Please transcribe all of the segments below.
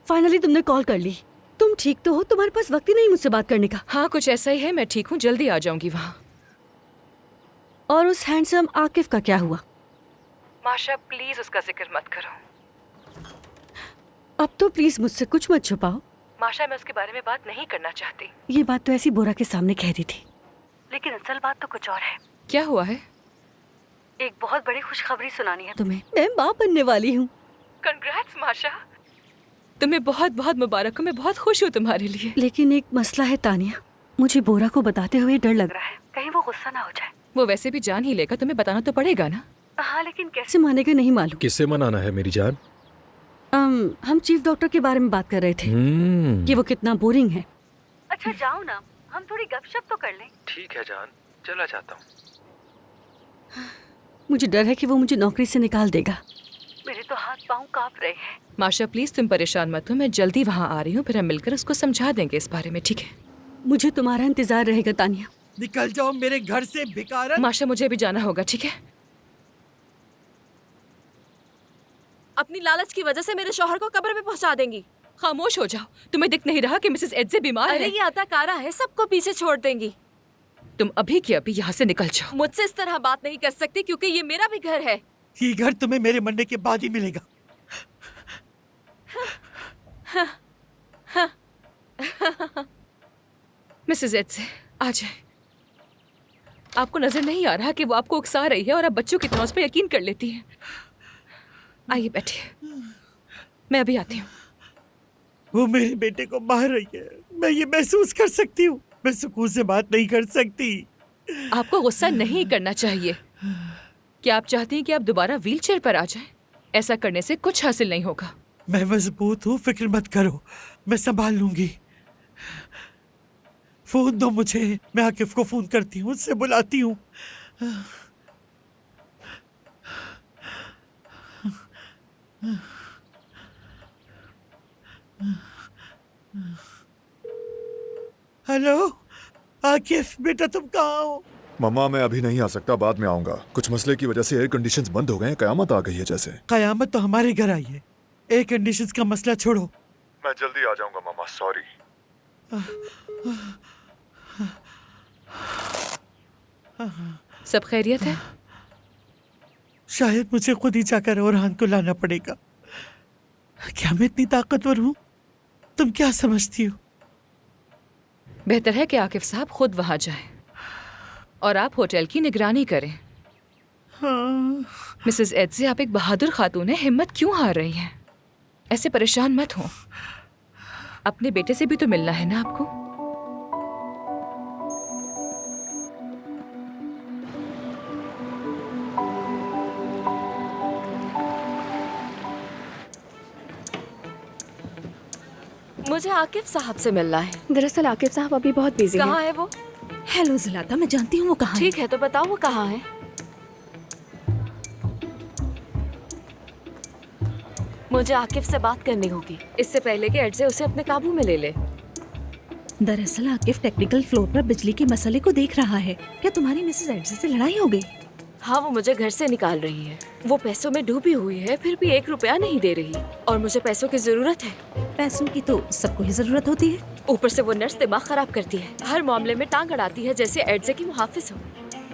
Finally तुमने call कर ली। तुम ठीक तो हो? तुम्हारे पास वक्त ही नहीं मुझसे बात करने का। हाँ कुछ ऐसा ही है, मैं ठीक हूँ, जल्दी आ जाऊंगी वहाँ। और उस हैंडसम आकिफ का क्या हुआ? माशा प्लीज उसका जिक्र मत करो। अब तो प्लीज मुझसे कुछ मत छुपाओ। माशा मैं उसके बारे में बात नहीं करना चाहती। ये बात तो ऐसी बोरा के सामने कह दी थी, लेकिन असल बात तो कुछ और है। क्या हुआ है? एक बहुत बड़ी खुशखबरी सुनानी है तुम्हें। मैं माँ बनने वाली हूँ। कंग्रेट्स माशा, तुम्हें बहुत बहुत मुबारक हो, मैं बहुत खुश हूँ तुम्हारे लिए। लेकिन एक मसला है तानिया, मुझे बोरा को बताते हुए डर लग रहा है, कहीं वो गुस्सा ना हो जाए। वो वैसे भी जान ही लेगा, तुम्हें बताना तो पड़ेगा ना। हाँ लेकिन कैसे मानेगा नहीं मालूम। किससे मनाना है मेरी जान? हम चीफ डॉक्टर के बारे में बात कर रहे थे कि वो कितना बोरिंग है। अच्छा जाओ ना, हम थोड़ी गपशप तो कर लें। ठीक है जान, चला जाता हूँ। मुझे डर है कि वो मुझे नौकरी से निकाल देगा। मेरे तो हाथ पांव कांप रहे हैं। माशा प्लीज तुम परेशान मत हो, मैं जल्दी वहाँ आ रही हूँ, फिर हम मिलकर उसको समझा देंगे इस बारे में, ठीक है? मुझे तुम्हारा इंतजार रहेगा तानिया। निकल जाओ मेरे घर से भिखारन। माशा मुझे भी जाना होगा, ठीक है? अपनी लालच की वजह से मेरे शौहर को कब्र में पहुंचा देंगी। खामोश हो जाओ, तुम्हें दिख नहीं रहा कि मिसेस एड्जे बीमार अरे है? ये अताकारा है, सबको पीछे छोड़ देंगी। तुम अभी की अभी यहाँ से निकल जाओ। मुझसे इस तरह बात नहीं कर सकती क्योंकि ये मेरा भी घर है। ये घर तुम्हें मेरे मरने के बाद ही मिलेगा। मिसेस एड्जे आ जाए। आपको नजर नहीं आ रहा कि वो आपको उकसा रही है और आप बच्चों की तरह उस पर यकीन कर लेती हैं? आइए बैठिए, मैं अभी आती हूँ। वो मेरे बेटे को मार रही है, मैं ये महसूस कर सकती हूँ। मैं सुकून से बात नहीं कर सकती। आपको गुस्सा नहीं करना चाहिए। क्या आप चाहती हैं कि आप दोबारा व्हीलचेयर पर आ जाएं? ऐसा करने से कुछ हासिल नहीं होगा। मैं मजबूत हूँ, फिक्र मत करो, मैं संभाल लूंगी। फोन दो मुझे, मैं आकिफ को फोन करती हूँ, उससे बुलाती हूँ। हेलो आकिफ बेटा, तुम कहाँ हो? मम्मा मैं अभी नहीं आ सकता, बाद में आऊंगा। कुछ मसले की वजह से एयर कंडीशंस बंद हो गए हैं, कयामत आ गई है जैसे। कयामत तो हमारे घर आई है, एयर कंडीशंस का मसला छोड़ो। मैं जल्दी आ जाऊंगा मम्मा, सॉरी। सब खैरियत है? शायद मुझे खुद ही जाकर औरहान को लाना पड़ेगा। क्या मैं इतनी ताकतवर हूँ? तुम क्या समझती हो? बेहतर है कि आकिफ साहब खुद वहां जाएं और आप होटल की निगरानी करें। हाँ। मिसेस एड्जे आप एक बहादुर खातून है, हिम्मत क्यों हार रही हैं? ऐसे परेशान मत हो, अपने बेटे से भी तो मिलना है ना आपको। मुझे आकिफ साहब से मिलना है। दरअसल आकिफ साहब अभी बहुत बिजी हैं। कहाँ है वो? हेलो ज़लाता, मैं जानती हूँ वो कहाँ है। ठीक है तो बताओ वो कहाँ है। मुझे आकिफ से बात करनी होगी इससे पहले कि एड्जे उसे अपने काबू में ले ले। दरअसल आकिफ टेक्निकल फ्लोर पर बिजली के मसले को देख रहा है। क्या तुम्हारी मिसेस एड्जे से लड़ाई हो गई? हाँ वो मुझे घर से निकाल रही है। वो पैसों में डूबी हुई है, फिर भी 1 रुपया नहीं दे रही और मुझे पैसों की जरूरत है। पैसों की तो सबको ही जरूरत होती है। ऊपर से वो नर्स दिमाग खराब करती है, हर मामले में टांग अड़ाती है जैसे एड्जे की मुहाफिज हो।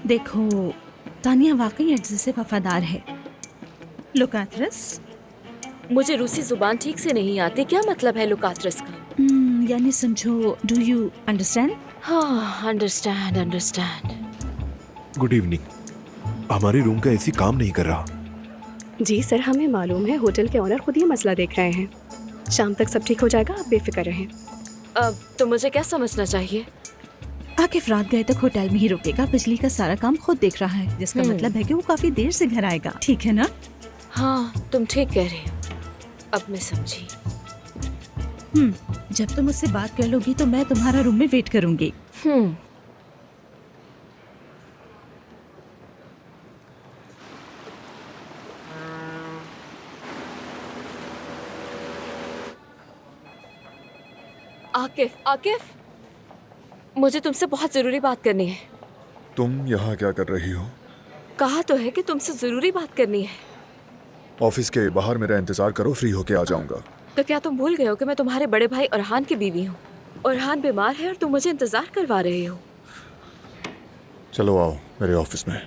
देखो तानिया वाकई एड्जे से वफादार है। लुकात्रस, मुझे रूसी जुबान ठीक से नहीं आती, क्या मतलब है लुकात्रस का? यानी समझो, डू यू अंडरस्टैंड? हाँ अंडरस्टैंड अंडरस्टैंड। Good evening. हमारे रूम का एसी काम नहीं कर रहा। जी सर, हमें मालूम है, होटल के ऑनर खुद ये मसला देख रहे हैं। शाम तक सब ठीक हो जाएगा, आप बेफिक्र रहें। अब तो मुझे क्या समझना चाहिए? आकिफ रात गए तक होटल में ही रुकेगा, बिजली का सारा काम खुद देख रहा है, जिसका मतलब है कि वो काफी देर से घर आएगा। ठीक है ना? हाँ तुम ठीक कह रही हो, अब मैं समझी। जब तुम मुझसे बात कर लोगी तो मैं तुम्हारा रूम में वेट करूंगी। आकिफ, आकिफ, मुझे तुमसे बहुत जरूरी बात करनी है। तुम यहाँ क्या कर रही हो? कहा तो है कि तुमसे जरूरी बात करनी है। ऑफिस के बाहर मेरा इंतजार करो, फ्री होके आ जाऊंगा। तो क्या तुम भूल गए हो कि मैं तुम्हारे बड़े भाई अरहान की बीवी हूँ? अरहान बीमार है और तुम मुझे इंतजार करवा रहे हो। चलो आओ मेरे ऑफिस में।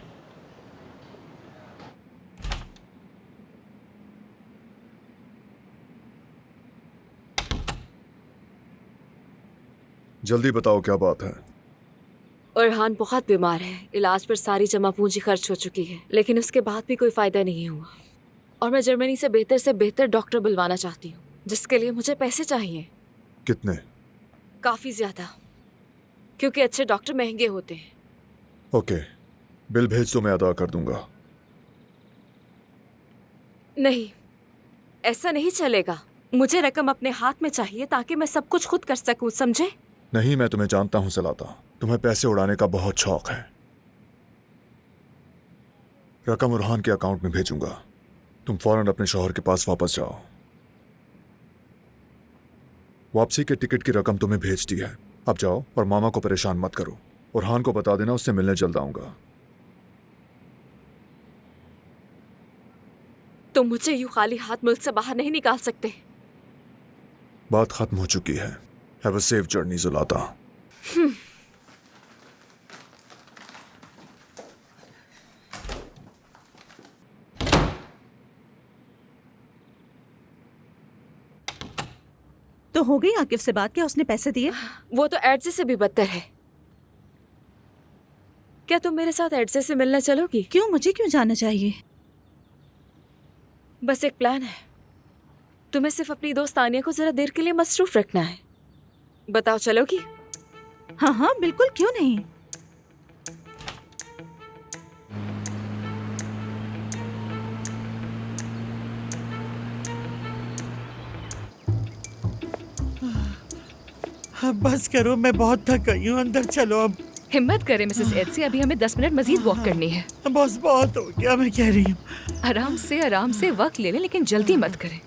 जल्दी बताओ क्या बात है। अरहान बहुत बीमार है। इलाज पर सारी जमा पूंजी खर्च हो चुकी है, लेकिन उसके बाद भी कोई फायदा नहीं हुआ। और मैं जर्मनी से बेहतर डॉक्टर बुलवाना चाहती हूँ, जिसके लिए मुझे पैसे चाहिए। कितने? काफी ज्यादा, क्योंकि अच्छे डॉक्टर महंगे होते हैं। ओके, बिल भेज तो मैं अदा कर दूंगा। नहीं, ऐसा नहीं चलेगा। मुझे रकम अपने हाथ में चाहिए ताकि मैं सब कुछ खुद कर सकूं, समझे? नहीं, मैं तुम्हें जानता हूं सलाता, तुम्हें पैसे उड़ाने का बहुत शौक है। रकम उरहान के अकाउंट में भेजूंगा, तुम फौरन अपने शौहर के पास वापस जाओ। वापसी के टिकट की रकम तुम्हें भेज दी है, अब जाओ और मामा को परेशान मत करो। उरहान को बता देना उससे मिलने जल्द आऊंगा। तुम मुझे यूं खाली हाथ मुल्क से बाहर नहीं निकाल सकते। बात खत्म हो चुकी है। हैव अ सेफ जर्नी जुलाता। तो हो गई आकिफ से बात? क्या उसने पैसे दिए? वो तो एडजे से भी बदतर है। क्या तुम मेरे साथ एडजे से मिलने चलोगी? क्यों? मुझे क्यों जाना चाहिए? बस एक प्लान है। तुम्हें सिर्फ अपनी दोस्त तानिया को जरा देर के लिए मसरूफ रखना है। बताओ, चलोगी? हाँ हाँ बिल्कुल, क्यों नहीं। अब बस करो, मैं बहुत थक गई हूँ। अंदर चलो अब। हिम्मत करें मिसेस एडसे, अभी हमें 10 मिनट मजीद वॉक करनी है। बस बहुत हो गया, मैं कह रही हूँ। आराम से वक्त ले लें, लेकिन जल्दी मत करें।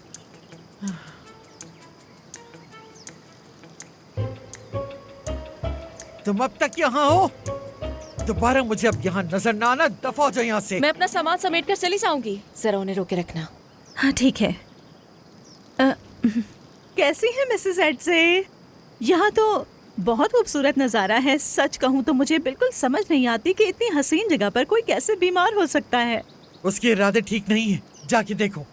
तुम अब तक यहाँ हो? दोबारा मुझे अब यहाँ नजर ना आना। दफा हो जाओ यहाँ से। मैं अपना सामान समेट कर चली जाऊंगी। जरा उन्हें रोके रखना। हाँ ठीक है। कैसी है मिसेस एडसे? यहाँ तो बहुत खूबसूरत नज़ारा है। सच कहूँ तो मुझे बिल्कुल समझ नहीं आती कि इतनी हसीन जगह पर कोई कैसे बीमार हो सकता है। उसके इरादे ठीक नहीं है, जाके देखो।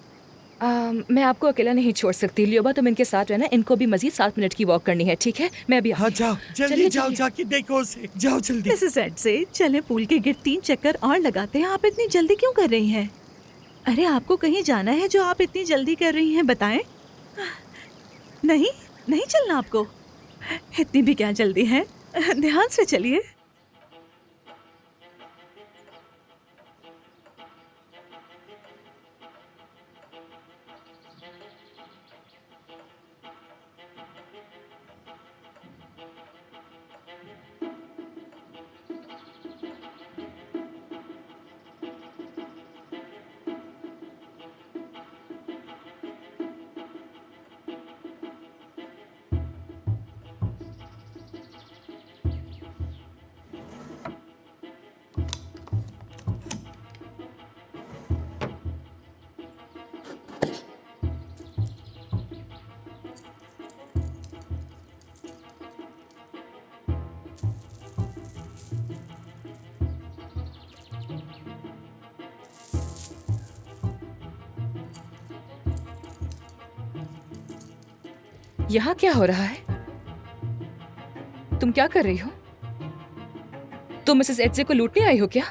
मैं आपको अकेला नहीं छोड़ सकती। लियोबा, तुम इनके साथ रहना। इनको भी मजीद 7 मिनट की वॉक करनी है, ठीक है? मैं अभी हाँ जाओ, जल्दी जाओ, जाके देखो उसे। जाओ जल्दी। मिसेस एडसे, चले पूल के गिर्द 3 चक्कर और लगाते हैं। आप इतनी जल्दी क्यों कर रही हैं? अरे आपको कहीं जाना है जो आप इतनी जल्दी कर रही हैं, बताएं। नहीं नहीं चलना आपको? इतनी भी क्या जल्दी है? ध्यान से चलिए। यहाँ क्या हो रहा है? तुम क्या कर रही हो? तुम मिसेस एडसे को लूटने आई हो क्या?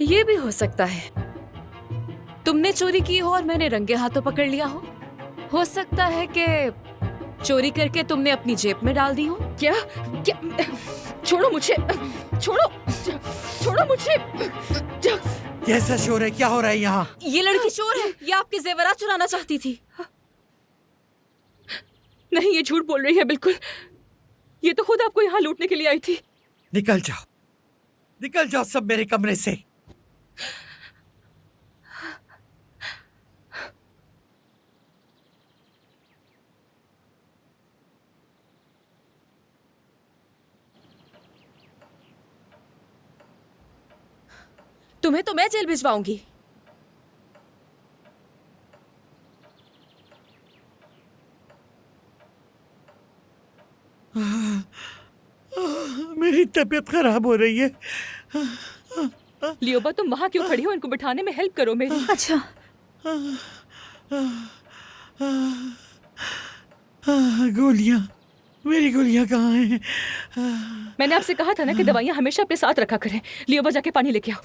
ये भी हो सकता है। तुमने चोरी की हो और मैंने रंगे हाथों पकड़ लिया हो। हो सकता है कि चोरी करके तुमने अपनी जेब में डाल दी हो। क्या? क्या? छोड़ो मुझे, छोड़ो, छोड़ो मुझे। कैसा शोर है? क्या हो रहा है यहाँ? ये लड़की चोर है। ये आपके जेवरात चुराना चाहती थी। नहीं, ये झूठ बोल रही है बिल्कुल। ये तो खुद आपको यहाँ लूटने के लिए आई थी। निकल जाओ, निकल जाओ सब मेरे कमरे से। तुम्हें तो मैं जेल भिजवाऊंगी। मेरी तबीयत खराब हो रही है। लियोबा तुम वहाँ क्यों खड़ी हो? इनको बिठाने में हेल्प करो मेरी। अच्छा गोलियां, मेरी गोलियां कहाँ हैं? मैंने आपसे कहा था ना कि दवाइयाँ हमेशा अपने साथ रखा करें। लियोबा जाके पानी लेके आओ।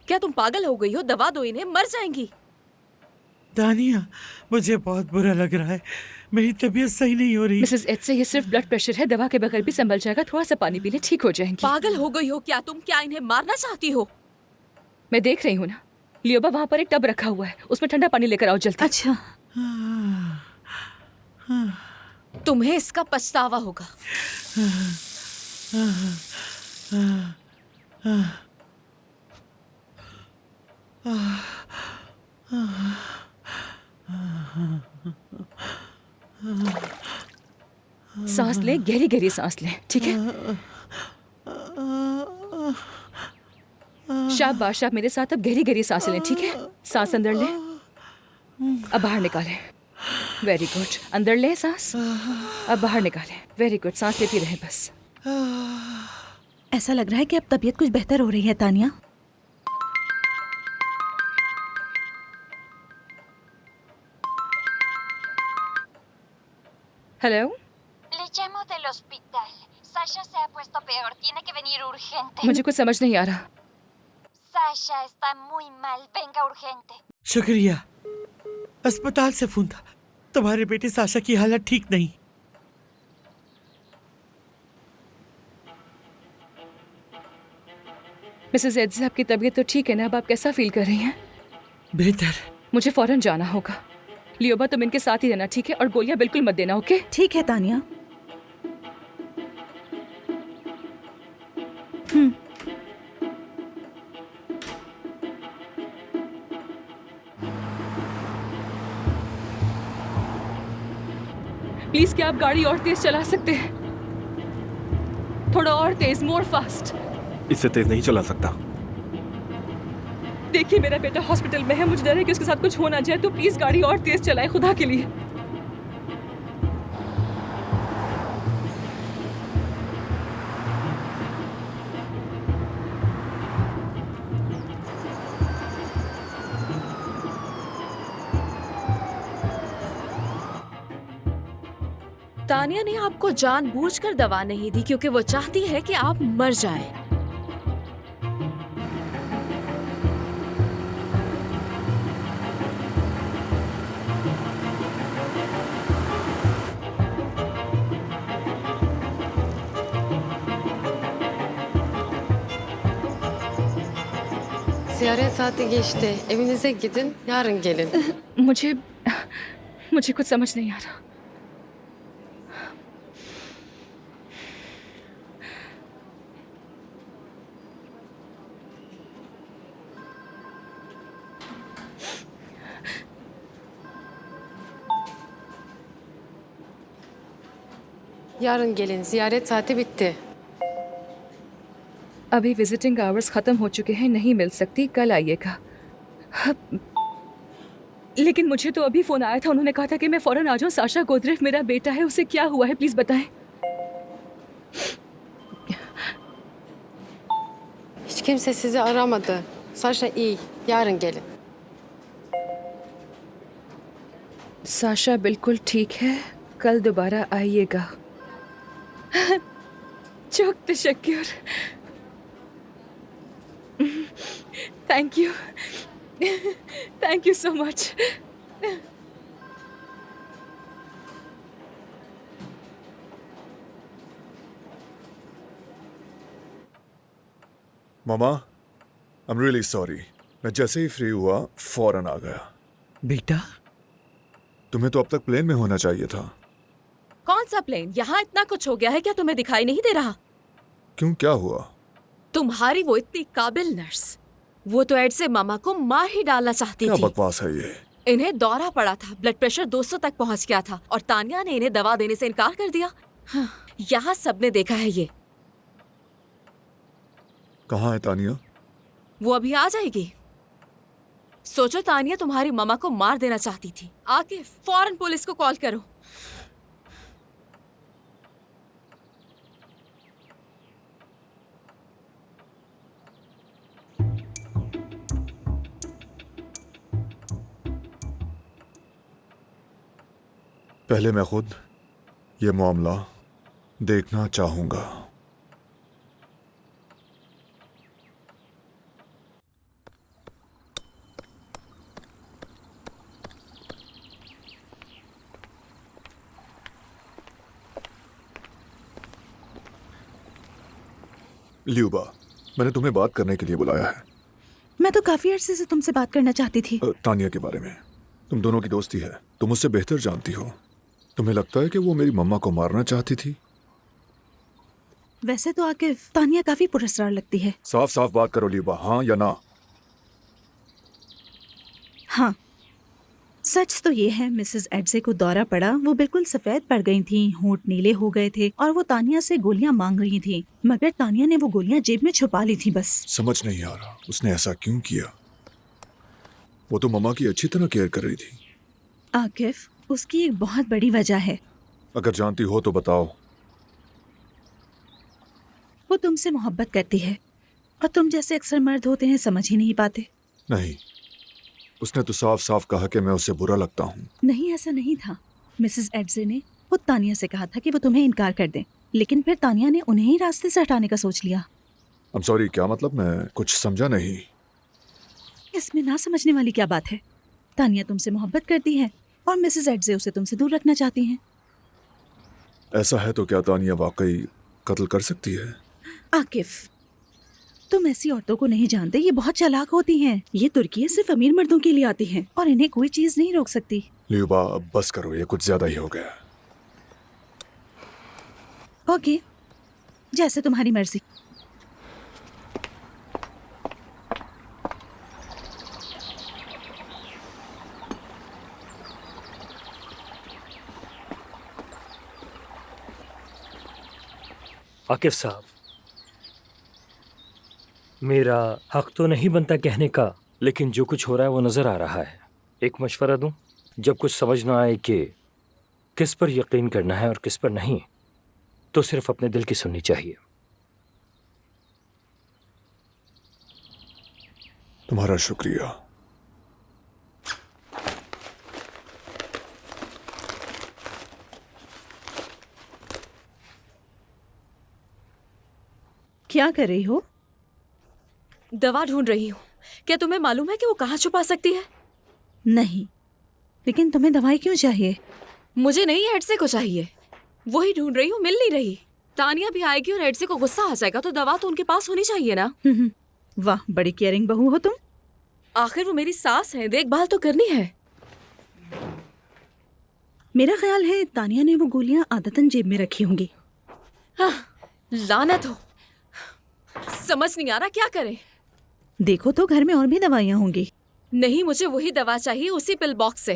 क्या तुम पागल हो गई हो? दवा दो इन्हें, मर जाएंगी। दानिया, मुझे बहुत बुरा लग रहा है। मेरी तबीयत सही नहीं हो रही। मिसेस एच से ये सिर्फ ब्लड प्रेशर है, दवा के बगैर भी संभल जाएगा। थोड़ा सा पानी पी ले, ठीक हो जाएंगी। पागल हो गई हो क्या तुम? क्या इन्हें मारना चाहती हो? मैं देख रही हूँ ना। लियोबा वहाँ पर एक टब रखा हुआ है, उसमें ठंडा पानी लेकर आओ जल्दी। अच्छा। तुम्हें इसका पछतावा होगा। सांस ले, गहरी गहरी सांस ले, ठीक है? शाबाश, आप मेरे साथ अब गहरी गहरी सांस लें, ठीक है? सांस अंदर ले, अब बाहर निकालें। Very good. अंदर ले सांस, अब बाहर निकालें। Very good. सांस लेती रहे बस। ऐसा लग रहा है कि अब तबीयत कुछ बेहतर हो रही है Tania. Hello, Le llamo del hospital. Sasha se ha puesto peor. Tiene que venir urgente. मुझे कुछ समझ नहीं आ रहा। Sasha está muy mal. Venga urgente. शुक्रिया। अस्पताल से फोन था। तुम्हारे बेटे साशा की हालत ठीक नहीं। मिसेस एड्स, आपकी तबीयत तो ठीक है ना? अब आप कैसा फील कर रही हैं? बेहतर। मुझे फौरन जाना होगा। लियोबा, तुम इनके साथ ही रहना, ठीक है? और गोलियां बिल्कुल मत देना, ओके? ठीक है तानिया। प्लीज, क्या आप गाड़ी और तेज चला सकते हैं? थोड़ा और तेज, मोर फास्ट। इससे तेज नहीं चला सकता। देखिए, मेरा बेटा हॉस्पिटल में है, मुझे डर है कि उसके साथ कुछ हो ना जाए, तो प्लीज गाड़ी और तेज चलाएं, खुदा के लिए। तानिया ने आपको जानबूझकर दवा नहीं दी क्योंकि वो चाहती है कि आप मर जाएं। Ziyaret saati geçti. Evinize gidin, yarın gelin. मुझे कुछ समझ नहीं आ रहा। Yarın gelin, ziyaret saati bitti. अभी विजिटिंग आवर्स खत्म हो चुके हैं, नहीं मिल सकती, कल आइएगा। लेकिन मुझे तो अभी फोन आया था, उन्होंने कहा था कि मैं फौरन आ जाऊं। साशा गोदरेफ मेरा बेटा है, उसे क्या हुआ है, प्लीज बताएं। Hiç kimse sizi aramadı. Sasha iyi, yarın gelin. Sasha बिल्कुल ठीक है, कल दोबारा आइएगा। çok teşekkür। Thank you, thank you so much. Mama, I am really sorry. मैं जैसे ही फ्री हुआ फौरन आ गया। बेटा, तुम्हें तो अब तक प्लेन में होना चाहिए था। कौन सा प्लेन? यहाँ इतना कुछ हो गया है क्या तुम्हें दिखाई नहीं दे रहा? क्यों, क्या हुआ? तुम्हारी वो इतनी काबिल नर्स, वो तो एड से मामा को मार ही डालना चाहती क्या थी। बकवास है ये? इन्हें दौरा पड़ा था, ब्लड प्रेशर 200 तक पहुंच गया था और तानिया ने इन्हें दवा देने से इनकार कर दिया। हाँ, यहाँ सबने देखा है ये। कहाँ है तानिया? वो अभी आ जाएगी। सोचो, तानिया तुम्हारी मामा को मार देना चाहती थी। आके फौरन पुलिस को कॉल करो। पहले मैं खुद ये मामला देखना चाहूंगा। ल्यूबा, मैंने तुम्हें बात करने के लिए बुलाया है। मैं तो काफी अरसे से तुमसे बात करना चाहती थी। तानिया के बारे में। तुम दोनों की दोस्ती है, तुम उससे बेहतर जानती हो। तुम्हें लगता है कि वो मेरी मम्मा को मारना चाहती थी? वैसे तो आकिफ, तानिया काफी पुरस्कार लगती है। साफ साफ बात करो ल्यूबा, हाँ या ना? हाँ, सच तो ये है मिसेस एड्जे को दौरा पड़ा, वो बिल्कुल सफेद पड़ गई थी, होंठ नीले हो गए थे और वो तानिया से गोलियां मांग रही थी, मगर तानिया ने वो गोलियां जेब में छुपा ली थी। बस समझ नहीं आ रहा उसने ऐसा क्यों किया। वो तो मम्मा की अच्छी तरह केयर कर रही थी। आकिफ, उसकी एक बहुत बड़ी वजह है। अगर जानती हो तो बताओ। वो तुमसे मोहब्बत करती है और तुम जैसे अक्सर मर्द होते हैं समझ ही नहीं पाते। नहीं, उसने तो साफ साफ कहा कि मैं उसे बुरा लगता हूँ। नहीं, ऐसा नहीं था। मिसेस एड्जे ने खुद तानिया से कहा था कि वो तुम्हें इनकार कर दें, लेकिन फिर तानिया ने उन्हें ही रास्ते से हटाने का सोच लिया। I'm sorry, क्या मतलब? मैं कुछ समझा नहीं। इसमें ना समझने वाली क्या बात है? तानिया तुमसे मोहब्बत करती है और मिसेस एड्जे उसे तुमसे दूर रखना चाहती हैं। ऐसा है तो क्या तानिया वाकई कत्ल कर सकती है? आकिफ, तुम ऐसी औरतों को नहीं जानते, ये बहुत चालाक होती हैं। ये तुर्की सिर्फ अमीर मर्दों के लिए आती हैं और इन्हें कोई चीज नहीं रोक सकती। ल्यूबा, अब बस करो, ये कुछ ज्यादा ही हो गया। ओके, जैसे तुम्हारी मर्जी। आकिफ साहब, मेरा हक तो नहीं बनता कहने का, लेकिन जो कुछ हो रहा है वो नज़र आ रहा है। एक मशवरा दूं, जब कुछ समझ ना आए कि किस पर यकीन करना है और किस पर नहीं, तो सिर्फ अपने दिल की सुननी चाहिए। तुम्हारा शुक्रिया। क्या कर रही हो? दवा ढूंढ रही हूँ। क्या तुम्हें मालूम है कि वो कहाँ छुपा सकती है? नहीं, लेकिन तुम्हें दवाई क्यों चाहिए? मुझे नहीं, एड्से को चाहिए। वही ढूंढ रही हूँ, मिल नहीं रही। तानिया भी आएगी और एड्से को गुस्सा आ जाएगा, तो दवा तो उनके पास होनी चाहिए ना। वाह, बड़ी केयरिंग बहू हो तुम। आखिर वो मेरी सास है, देखभाल तो करनी है। मेरा ख्याल है तानिया ने वो गोलियां आदतन जेब में रखी होंगी। लानत हो, समझ नहीं आ रहा क्या करें। देखो तो घर में और भी दवाइयां होंगी। नहीं, मुझे वही दवा चाहिए, उसी पिल बॉक्स से।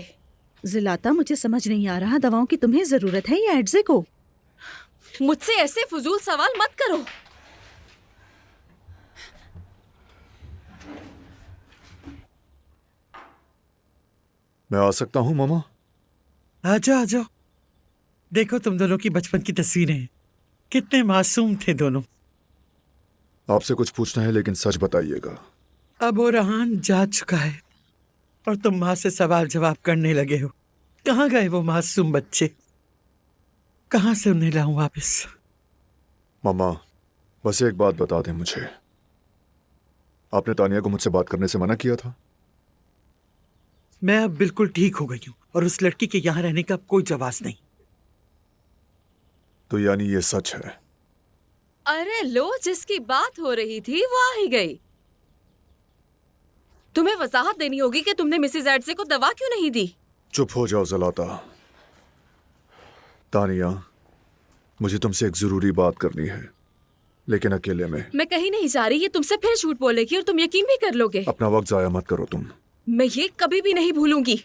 जिलाता, मुझे समझ नहीं आ रहा दवाओं की तुम्हें जरूरत है या एड्जे को? मुझसे ऐसे फजूल सवाल मत करो। मैं आ सकता हूँ मामा? आ जाओ, आ जाओ। देखो तुम दोनों की बचपन की तस्वीरें हैं। कितने मासूम थे दोनों। आपसे कुछ पूछना है, लेकिन सच बताइएगा। अब वो रहान जा चुका है और तुम माँ से सवाल जवाब करने लगे हो। कहाँ गए वो मासूम बच्चे? कहाँ से उन्हें लाऊं वापस? मामा, बस एक बात बता दें मुझे। आपने तानिया को मुझसे बात करने से मना किया था। मैं अब बिल्कुल ठीक हो गई हूँ और उस लड़की के यहाँ रहने का कोई जवाब नहीं। तो यानी ये सच है? अरे लो, जिसकी बात हो रही थी वो आ ही गई। तुम्हें वजाहत देनी होगी कि तुमने मिसेस एड्से को दवा क्यों नहीं दी। चुप हो जाओ ज़लाता। तानिया, मुझे तुमसे एक जरूरी बात करनी है। लेकिन अकेले में। मैं कहीं नहीं जा रही, ये तुमसे फिर झूठ बोलेगी और तुम यकीन भी कर लोगे। अपना वक्त जाया मत करो तुम। मैं ये कभी भी नहीं भूलूंगी।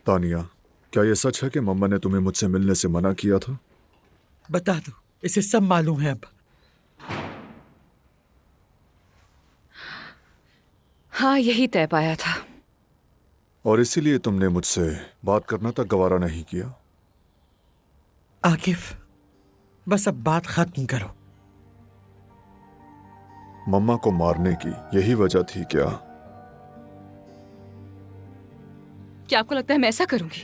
तानिया, क्या ये सच है कि मम्मा ने तुम्हें मुझसे मिलने से मना किया था? बता दो, इसे सब मालूम है अब। हाँ, यही तय पाया था। और इसीलिए तुमने मुझसे बात करना तक गवारा नहीं किया? आकिफ, बस अब बात खत्म करो। मम्मा को मारने की यही वजह थी क्या? क्या आपको लगता है मैं ऐसा करूंगी?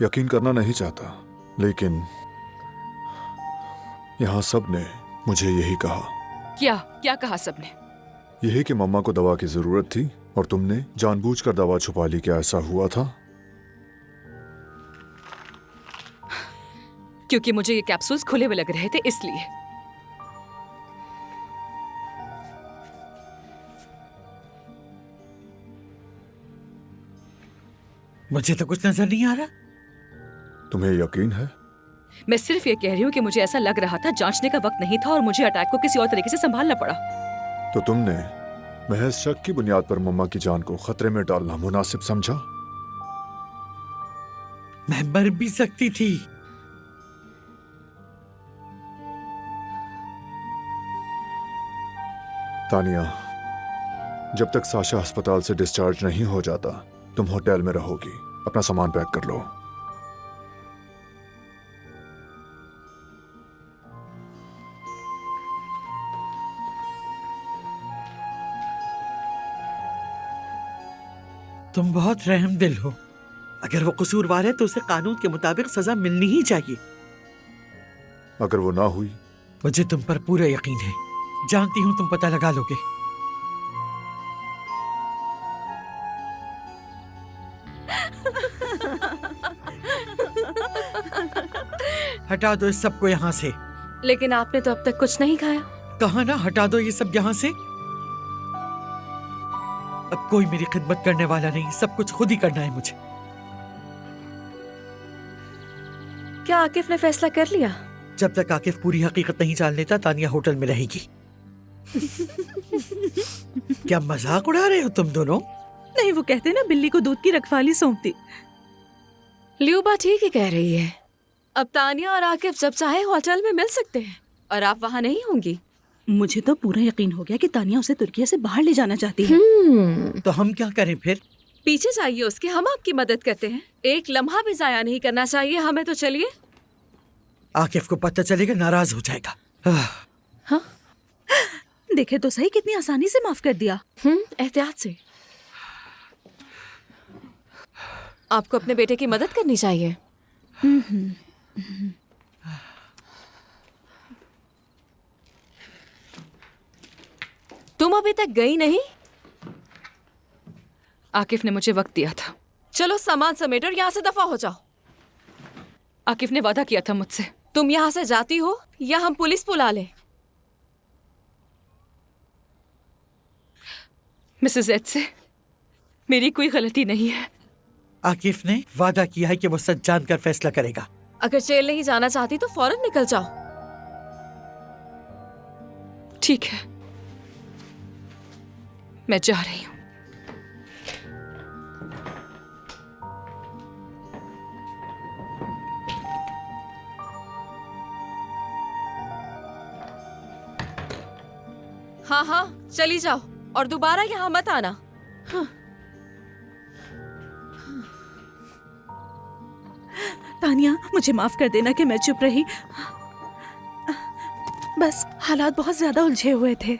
यकीन करना नहीं चाहता, लेकिन यहां सब ने मुझे यही कहा। क्या क्या कहा सबने? यही कि मम्मा को दवा की जरूरत थी और तुमने जानबूझकर दवा छुपा ली। क्या ऐसा हुआ था? क्योंकि मुझे ये कैप्सूल्स खुले हुए लग रहे थे, इसलिए। मुझे तो कुछ नजर नहीं आ रहा। तुम्हें यकीन है? मैं सिर्फ ये कह रही हूँ कि मुझे ऐसा लग रहा था, जांचने का वक्त नहीं था और मुझे अटैक को किसी और तरीके से संभालना पड़ा। तो तुमने महज शक की बुनियाद पर मम्मा की जान को खतरे में डालना मुनासिब समझा? मैं मर भी सकती थी। तानिया, जब तक साशा अस्पताल से डिस्चार्ज नहीं हो जाता, तुम होटल में रहोगी। अपना सामान पैक कर लो। तुम बहुत रहमदिल हो। अगर वो कसूरवार है तो उसे कानून के मुताबिक सजा मिलनी ही चाहिए। अगर वो ना हुई? मुझे तुम पर पूरा यकीन है। जानती हूं तुम पता लगा लोगे। हटा दो इस सबको यहाँ से। लेकिन आपने तो अब तक कुछ नहीं खाया। कहा ना हटा दो ये सब यहाँ से। अब कोई मेरी खिदमत करने वाला नहीं, सब कुछ खुद ही करना है मुझे। क्या आकिफ ने फैसला कर लिया? जब तक आकिफ पूरी हकीकत नहीं जान लेता, तानिया होटल में रहेगी। क्या मजाक उड़ा रहे हो तुम दोनों? नहीं, वो कहते ना बिल्ली को दूध की रखवाली सौंपती। ल्यूबा ठीक ही कह रही है। अब तानिया और आकिफ जब चाहे होटल में मिल सकते हैं और आप वहाँ नहीं होंगी। मुझे तो पूरा यकीन हो गया कि तानिया उसे तुर्किया से बाहर ले जाना चाहती है। तो हम क्या करें फिर? पीछे जाइए उसके, हम आपकी मदद करते हैं। एक लम्हा भी जाया नहीं करना चाहिए हमें। तो चलिए। आकिफ को पता चलेगा, नाराज हो जाएगा। हाँ, देखे तो सही, कितनी आसानी से माफ कर दिया। एहतियात से। आपको अपने बेटे की मदद करनी चाहिए। तुम अभी तक गई नहीं? आकिफ ने मुझे वक्त दिया था। चलो सामान समेटो और यहाँ से दफा हो जाओ। आकिफ ने वादा किया था मुझसे। तुम यहाँ से जाती हो या हम पुलिस बुला लें? मिसेस एड से मेरी कोई गलती नहीं है। आकिफ ने वादा किया है कि वो सच जानकर फैसला करेगा। अगर जेल नहीं जाना चाहती तो फौरन निकल जाओ। ठीक है, मैं जा रही हूँ। हाँ हाँ, चली जाओ और दोबारा यहाँ मत आना। हाँ। तानिया, मुझे माफ कर देना कि मैं चुप रही। बस हालात बहुत ज्यादा उलझे हुए थे।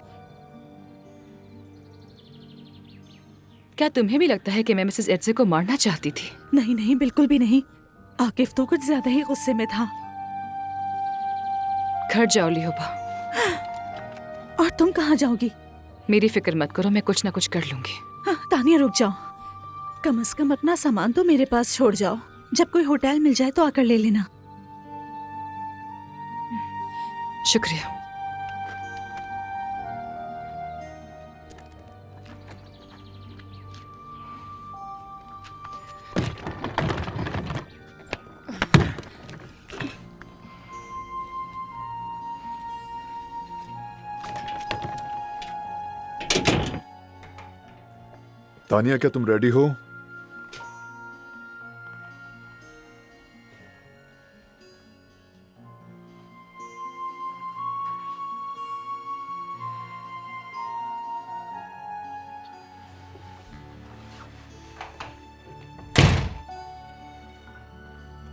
क्या तुम्हें भी लगता है कि मैं मिसेस एड्जे को मारना चाहती थी? नहीं नहीं, बिल्कुल भी नहीं। आकिफ तो कुछ ज्यादा ही गुस्से में था। घर जाओ लियोबा। और तुम कहाँ जाओगी? मेरी फिक्र मत करो, मैं कुछ ना कुछ कर लूंगी। हाँ, तानिया रुक जाओ। कम से कम अपना सामान तो मेरे पास छोड़ जाओ। जब कोई होटल मिल जाए तो आकर ले लेना। शुक्रिया। तानिया, क्या तुम रेडी हो?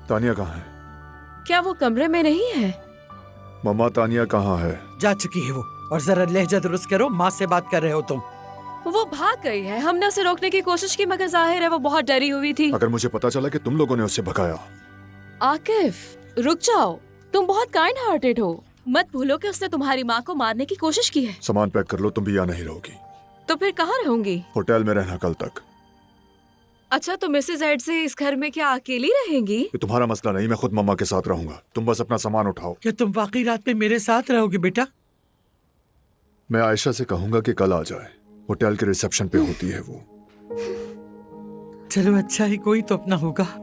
तानिया कहाँ है? क्या वो कमरे में नहीं है? मम्मा, तानिया कहाँ है? जा चुकी है वो। और जरा लहजा दुरुस्त करो, माँ से बात कर रहे हो तुम। वो भाग गई है। हमने उसे रोकने की कोशिश की मगर जाहिर है वो बहुत डरी हुई थी। अगर मुझे पता चला कि तुम लोगों ने उसे भगाया। आकिफ, रुक जाओ। तुम बहुत काइंड हार्टेड हो। मत भूलो कि उसने तुम्हारी माँ को मारने की कोशिश की है। सामान पैक कर लो, तुम भी यहाँ नहीं रहोगी। तो फिर कहाँ रहूंगी? होटल में रहना कल तक। अच्छा, तो मिसेज एड से इस घर में क्या अकेली रहेंगी? ये तुम्हारा मसला नहीं, मैं खुद मम्मा के साथ रहूंगा। तुम बस अपना सामान उठाओ। क्या तुम वाकई रात में मेरे साथ रहोगे बेटा? मैं आयशा से कहूंगा कि कल आ जाए। होटल के रिसेप्शन पे होती है वो। चलो अच्छा ही कोई तो अपना होगा।